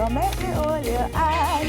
so make me hold your hand.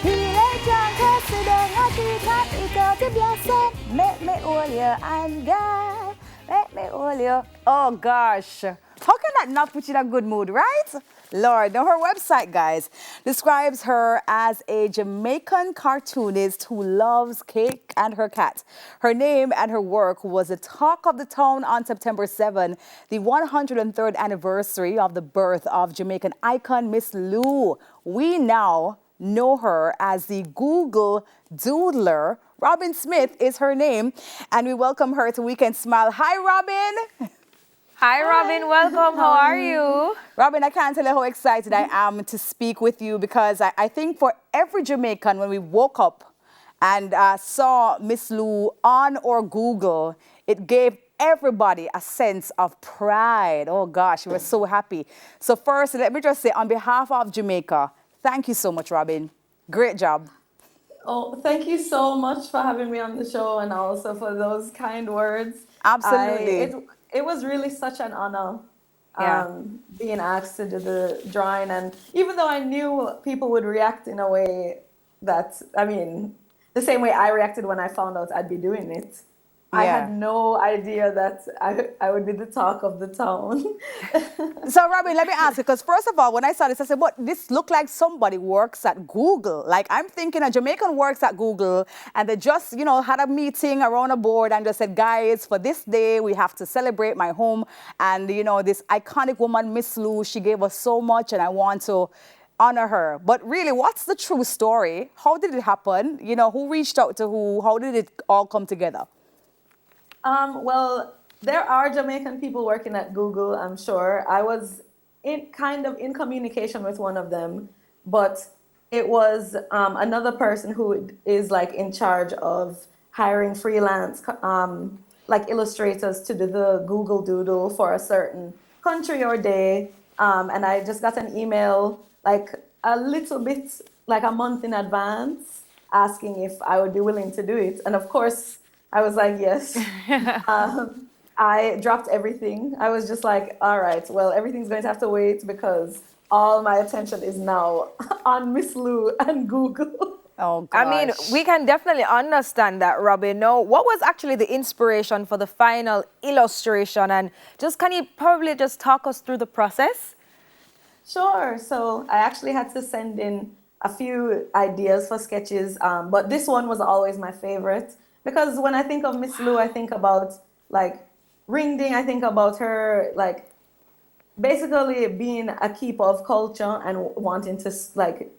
He let John cause sit down and eat up, it out the blossom. Make me hold your hand, girl. Make me hold you. Oh gosh. How can that not put you in a good mood, right? Lord, now her website, guys, describes her as a Jamaican cartoonist who loves cake and her cat. Her name and her work was the talk of the town on September 7, the 103rd anniversary of the birth of Jamaican icon Miss Lou. We now know her as the Google Doodler. Robyn Smith is her name, and we welcome her to Weekend Smile. Hi, Robyn. Hi, Robyn. Welcome. How are you? Robyn, I can't tell you how excited I am to speak with you because I think for every Jamaican, when we woke up and saw Miss Lou on or Google, it gave everybody a sense of pride. Oh, gosh, we were so happy. So first, let me just say, on behalf of Jamaica, thank you so much, Robyn. Great job. Oh, thank you so much for having me on the show and also for those kind words. Absolutely. It was really such an honor Yeah. being asked to do the drawing. And even though I knew people would react in a way that, I mean, the same way I reacted when I found out I'd be doing it, I Yeah. had no idea that I would be the talk of the town. So, Robyn, let me ask you, because first of all, when I saw this, I said, what, this looked like somebody works at Google. Like, I'm thinking a Jamaican works at Google, and they just, you know, had a meeting around a board and just said, guys, for this day, we have to celebrate my home. And, you know, this iconic woman, Miss Lou, she gave us so much, and I want to honor her. But really, what's the true story? How did it happen? You know, who reached out to who? How did it all come together? Well, there are Jamaican people working at Google, I'm sure. I was in communication with one of them, but it was another person who is like in charge of hiring freelance like illustrators to do the Google Doodle for a certain country or day. And I just got an email like a little bit like a month in advance asking if I would be willing to do it. And of course, I was like, yes. I dropped everything. I was just like, all right, well, everything's going to have to wait because all my attention is now on Miss Lou and Google. Oh, gosh. I mean, we can definitely understand that, Robyn. Now, what was actually the inspiration for the final illustration? And just can you probably just talk us through the process? Sure. So I actually had to send in a few ideas for sketches, but this one was always my favorite because when I think of Miss Lou, I think about like Ring Ding. I think about her like basically being a keeper of culture and wanting to like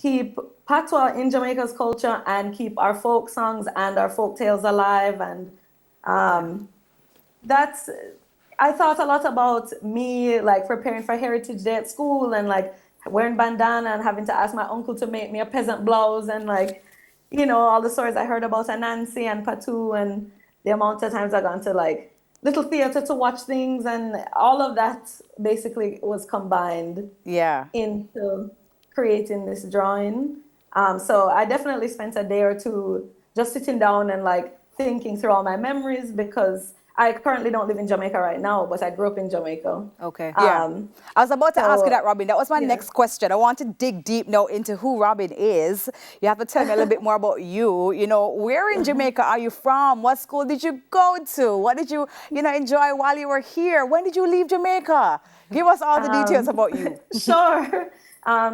keep patois in Jamaica's culture and keep our folk songs and our folk tales alive. And that's I thought a lot about me like preparing for Heritage Day at school and like wearing bandana and having to ask my uncle to make me a peasant blouse and like, you know, all the stories I heard about Anansi and Patu and the amount of times I gone to like little theater to watch things and all of that basically was combined into creating this drawing. So I definitely spent a day or two just sitting down and like thinking through all my memories because I currently don't live in Jamaica right now, but I grew up in Jamaica. Okay. I was about to ask you that, Robyn. That was my next question. I want to dig deep now into who Robyn is. You have to tell me a little bit more about you. You know, where in Jamaica are you from? What school did you go to? What did you, enjoy while you were here? When did you leave Jamaica? Give us all the details about you. Sure.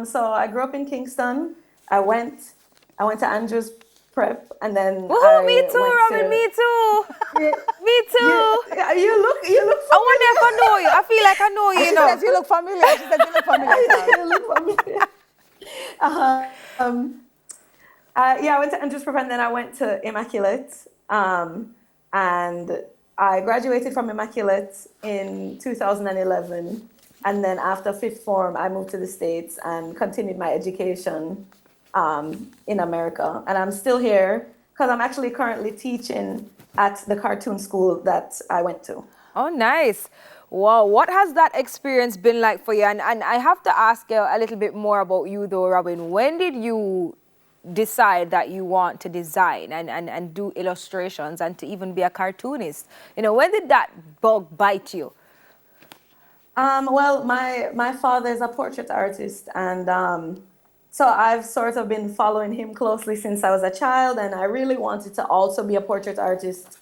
So I grew up in Kingston. I went to Andrews Prep, and then me too, Robyn. Me too. Me too. You look. I wonder if I know you. I feel like I know you. She says you look familiar. She says you look familiar. You look familiar. I went to Andrews Prep, and then I went to Immaculate, and I graduated from Immaculate in 2011. And then after fifth form, I moved to the States and continued my education in America. And I'm still here because I'm actually currently teaching at the cartoon school that I went to. Oh, nice. Wow, what has that experience been like for you? And I have to ask you a little bit more about you though, Robyn. When did you decide that you want to design and do illustrations and to even be a cartoonist? You know, when did that bug bite you? Well, my father is a portrait artist, and so I've sort of been following him closely since I was a child, and I really wanted to also be a portrait artist.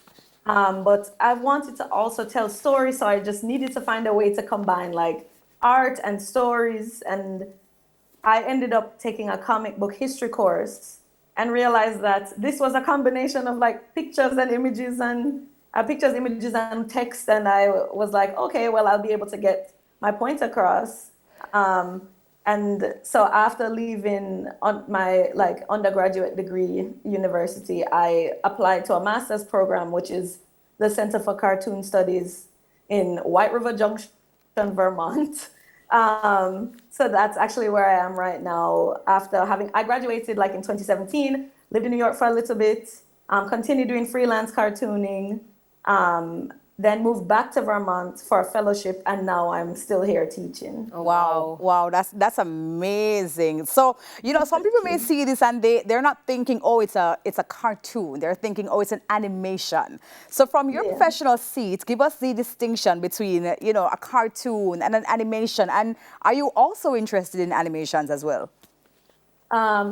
But I wanted to also tell stories, so I just needed to find a way to combine like art and stories. And I ended up taking a comic book history course and realized that this was a combination of like pictures, images, and text. And I was like, okay, well, I'll be able to get my point across. And so after leaving on my like undergraduate degree university, I applied to a master's program, which is the Center for Cartoon Studies in White River Junction, Vermont. So that's actually where I am right now. I graduated like in 2017, lived in New York for a little bit, continued doing freelance cartooning, then moved back to Vermont for a fellowship, and now I'm still here teaching. Oh, Wow, that's amazing. So, some people may see this and they're not thinking, oh, it's a cartoon. They're thinking, oh, it's an animation. So from your professional seat, give us the distinction between, a cartoon and an animation. And are you also interested in animations as well?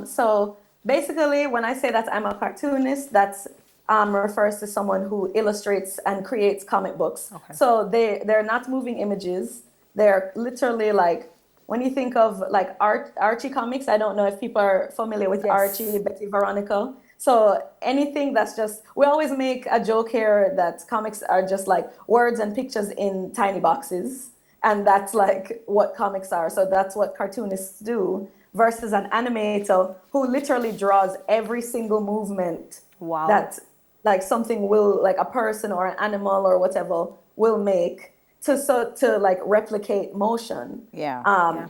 So basically, when I say that I'm a cartoonist, that's refers to someone who illustrates and creates comic books. Okay. So they're not moving images. They're literally like, when you think of like Archie comics, I don't know if people are familiar with Archie, Betty Veronica. So anything that's just, we always make a joke here that comics are just like words and pictures in tiny boxes. And that's like what comics are. So that's what cartoonists do versus an animator who literally draws every single movement that like something will, like a person or an animal or whatever will make to like replicate motion.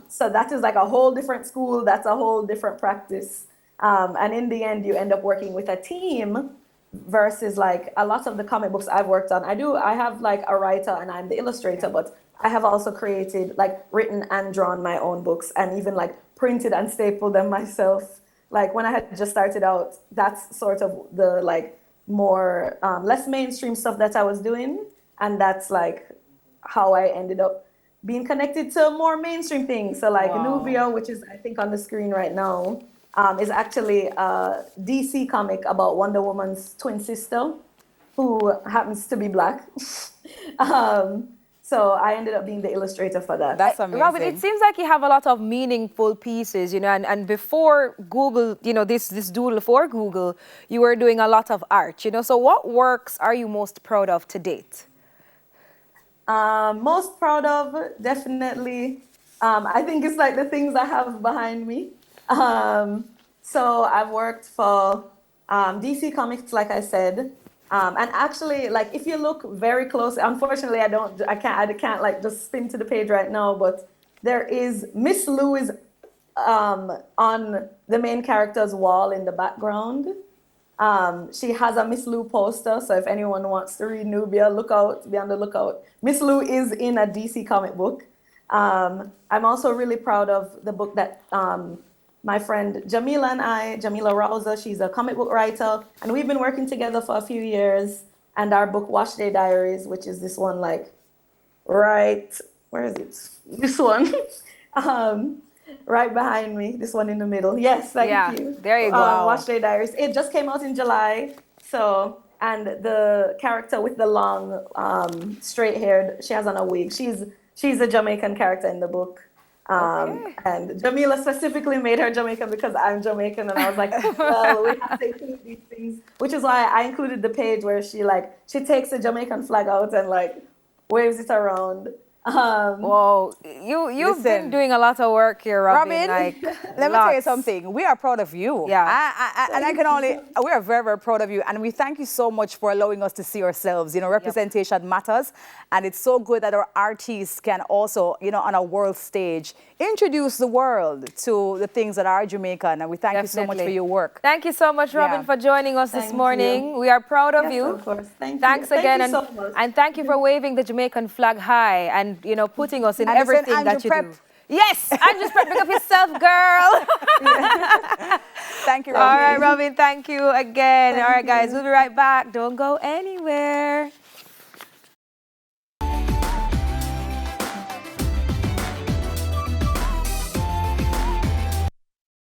So that is like a whole different school. That's a whole different practice. And in the end, you end up working with a team versus like a lot of the comic books I've worked on. I have like a writer and I'm the illustrator, but I have also created, like written and drawn my own books and even like printed and stapled them myself. Like when I had just started out, that's sort of the like more less mainstream stuff that I was doing, and that's like how I ended up being connected to more mainstream things. So like Nubia, which is I think on the screen right now, is actually a DC comic about Wonder Woman's twin sister, who happens to be black. So I ended up being the illustrator for that. That's amazing. Robyn, it seems like you have a lot of meaningful pieces, and before Google, this Doodle for Google, you were doing a lot of art, So what works are you most proud of to date? Most proud of, definitely, I think it's like the things I have behind me. So I've worked for DC Comics, like I said. And actually, like if you look very close, unfortunately, I can't like just spin to the page right now, but there is Miss Lou is on the main character's wall in the background. She has a Miss Lou poster, so if anyone wants to read Nubia, be on the lookout. Miss Lou is in a DC comic book. I'm also really proud of the book that my friend Jamila Rouser, she's a comic book writer, and we've been working together for a few years. And our book, Wash Day Diaries, which is this one, like, right, where is it? This one, right behind me, this one in the middle. Yes, thank you. There you go. Wash Day Diaries. It just came out in July. So, and the character with the long, straight hair, she has on a wig. She's a Jamaican character in the book. And Jamila specifically made her Jamaican because I'm Jamaican, and I was like, well, we have to include these things, which is why I included the page where she takes the Jamaican flag out and like waves it around. Whoa, you've been doing a lot of work here, Robyn. Like, let me tell you something. We are proud of you. Yeah. We are very, very proud of you. And we thank you so much for allowing us to see ourselves. Representation matters. And it's so good that our artists can also, on a world stage, introduce the world to the things that are Jamaican. And we thank you so much for your work. Thank you so much, Robyn, for joining us this morning. We are proud of you. Of course. Thanks again. Thank you so much. And thank you for waving the Jamaican flag high and, putting us in everything that you do. Yes, I'm just prepping up yourself, girl. Thank you, Robyn. All right, Robyn, thank you again. All right, guys, we'll be right back. Don't go anywhere.